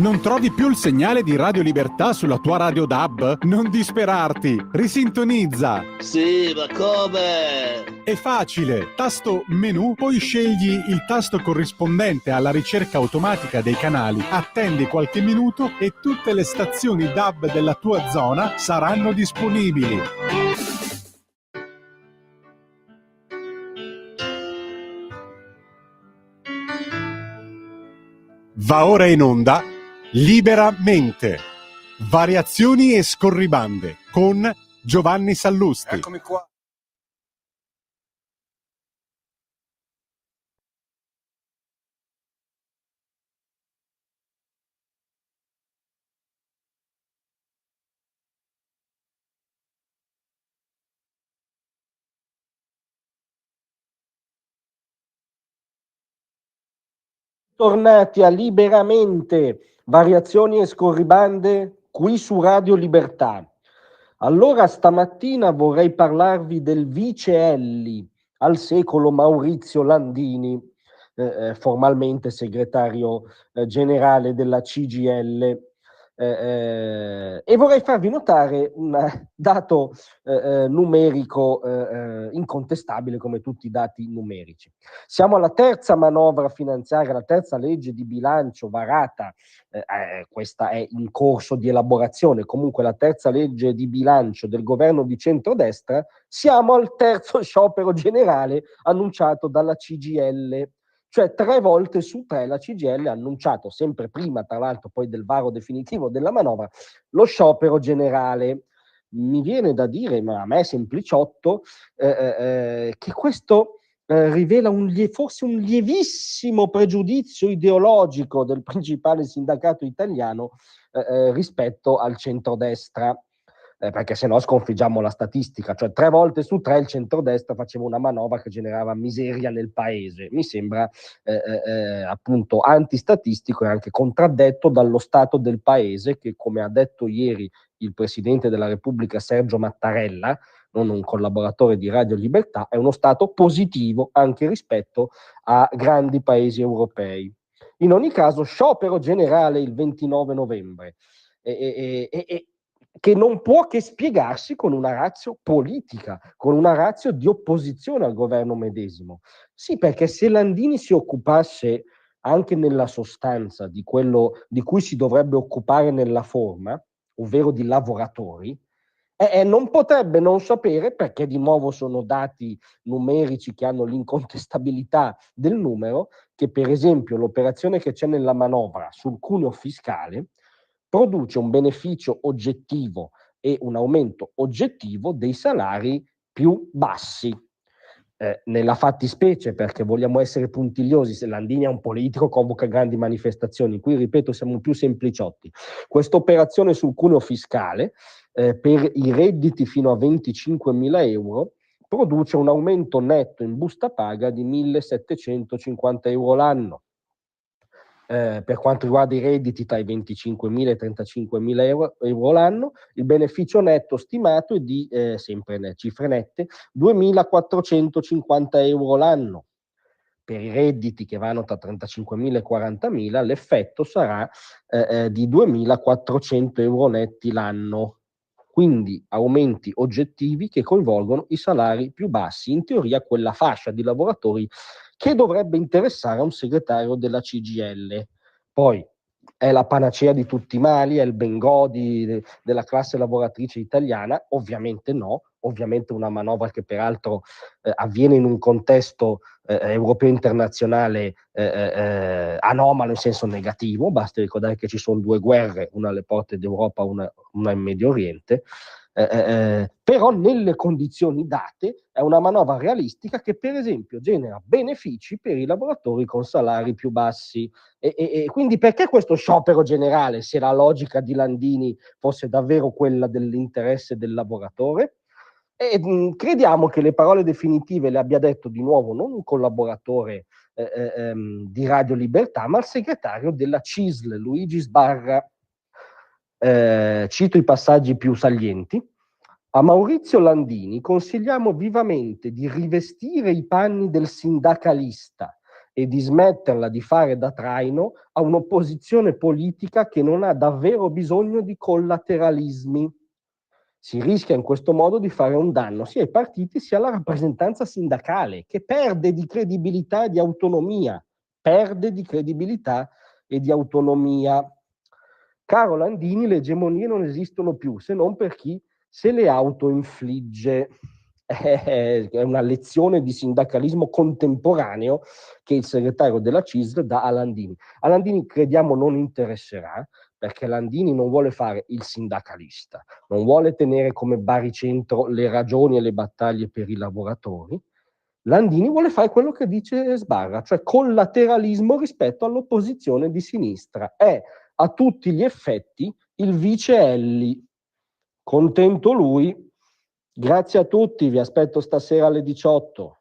Non trovi più il segnale di Radio Libertà sulla tua radio DAB? Non disperarti, risintonizza! Sì, ma come? È facile, tasto menu, poi scegli il tasto corrispondente alla ricerca automatica dei canali, attendi qualche minuto e tutte le stazioni DAB della tua zona saranno disponibili. Va ora in onda Liberamente, variazioni e scorribande con Giovanni Sallusti. Eccomi qua. Tornati a Liberamente, variazioni e scorribande qui su Radio Libertà. Allora stamattina vorrei parlarvi del vice Elli al secolo Maurizio Landini, formalmente segretario generale della CGIL. E vorrei farvi notare un dato numerico incontestabile come tutti i dati numerici. Siamo alla terza manovra finanziaria, la terza legge di bilancio varata, questa è in corso di elaborazione, comunque la terza legge di bilancio del governo di centrodestra, siamo al terzo sciopero generale annunciato dalla CGIL. Cioè 3 volte su 3 la CGIL ha annunciato, sempre prima tra l'altro poi del varo definitivo della manovra, lo sciopero generale. Mi viene da dire, ma a me è sempliciotto, che questo rivela forse un lievissimo pregiudizio ideologico del principale sindacato italiano rispetto al centrodestra. Perché se no sconfiggiamo la statistica, cioè 3 volte su 3 il centrodestra faceva una manovra che generava miseria nel paese. Mi sembra appunto antistatistico e anche contraddetto dallo stato del paese che, come ha detto ieri il Presidente della Repubblica Sergio Mattarella, non un collaboratore di Radio Libertà, è uno stato positivo anche rispetto a grandi paesi europei. In ogni caso, sciopero generale il 29 novembre. Che non può che spiegarsi con una ratio politica, con una ratio di opposizione al governo medesimo. Sì, perché se Landini si occupasse anche nella sostanza di quello di cui si dovrebbe occupare nella forma, ovvero di lavoratori, non potrebbe non sapere, perché di nuovo sono dati numerici che hanno l'incontestabilità del numero, che per esempio l'operazione che c'è nella manovra sul cuneo fiscale produce un beneficio oggettivo e un aumento oggettivo dei salari più bassi. Nella fattispecie, perché vogliamo essere puntigliosi, se Landini è un politico, convoca grandi manifestazioni. Qui, ripeto, siamo più sempliciotti. Questa operazione sul cuneo fiscale per i redditi fino a 25.000 euro produce un aumento netto in busta paga di 1.750 euro l'anno. Per quanto riguarda i redditi tra i 25.000 e i 35.000 euro l'anno, il beneficio netto stimato è di, sempre cifre nette, 2.450 euro l'anno. Per i redditi che vanno tra 35.000 e 40.000 l'effetto sarà di 2.400 euro netti l'anno. Quindi aumenti oggettivi che coinvolgono i salari più bassi, in teoria quella fascia di lavoratori che dovrebbe interessare a un segretario della CGIL. Poi è la panacea di tutti i mali, è il Bengodi della classe lavoratrice italiana? Ovviamente no, ovviamente una manovra che peraltro avviene in un contesto europeo internazionale anomalo in senso negativo. Basti ricordare che ci sono 2 guerre, una alle porte d'Europa, una in Medio Oriente. Però nelle condizioni date è una manovra realistica che per esempio genera benefici per i lavoratori con salari più bassi e quindi perché questo sciopero generale, se la logica di Landini fosse davvero quella dell'interesse del lavoratore? Crediamo che le parole definitive le abbia detto di nuovo non un collaboratore di Radio Libertà, ma il segretario della CISL, Luigi Sbarra. Cito i passaggi più salienti. A Maurizio Landini consigliamo vivamente di rivestire i panni del sindacalista e di smetterla di fare da traino a un'opposizione politica che non ha davvero bisogno di collateralismi. Si rischia in questo modo di fare un danno sia ai partiti sia alla rappresentanza sindacale, che perde di credibilità e di autonomia. Perde di credibilità e di autonomia. Caro Landini, le egemonie non esistono più, se non per chi se le autoinfligge. È una lezione di sindacalismo contemporaneo che il segretario della CISL dà a Landini. A Landini crediamo non interesserà, perché Landini non vuole fare il sindacalista, non vuole tenere come baricentro le ragioni e le battaglie per i lavoratori. Landini vuole fare quello che dice Sbarra, cioè collateralismo rispetto all'opposizione di sinistra. È a tutti gli effetti il vice Elli. Contento lui. Grazie a tutti, vi aspetto stasera alle 18.